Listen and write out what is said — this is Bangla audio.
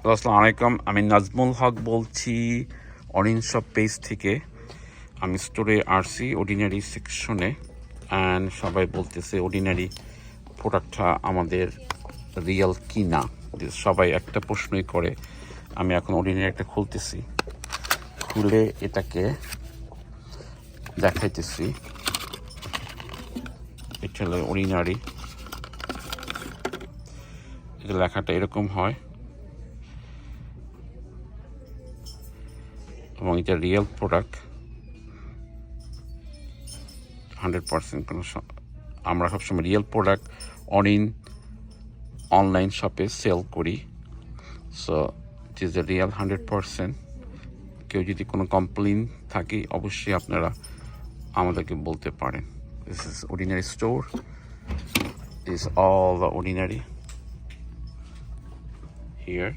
আসসালামু আলাইকুম, আমি নাজমুল হক বলছি অরেঞ্জ শপ পেজ থেকে। আমি স্টোরে আসছি অর্ডিনারি সেকশনে, অ্যান্ড সবাই বলতেছে অর্ডিনারি প্রোডাক্টটা আমাদের রিয়েল কি না। সবাই একটা প্রশ্নই করে। আমি এখন অর্ডিনারি একটা খুলতেছি, খুলে এটাকে দেখাইতেছি। এটা হলো অর্ডিনারি, এটা লেখাটা এরকম হয় এবং এটা রিয়েল প্রোডাক্ট 100%। কোনো আমরা সবসময় রিয়েল প্রোডাক্ট অনলাইন শপে সেল করি। So it is a real 100%। কেউ যদি কোনো কমপ্লেন থাকে অবশ্যই আপনারা আমাদেরকে বলতে পারেন। This is ordinary store, is all the ordinary here.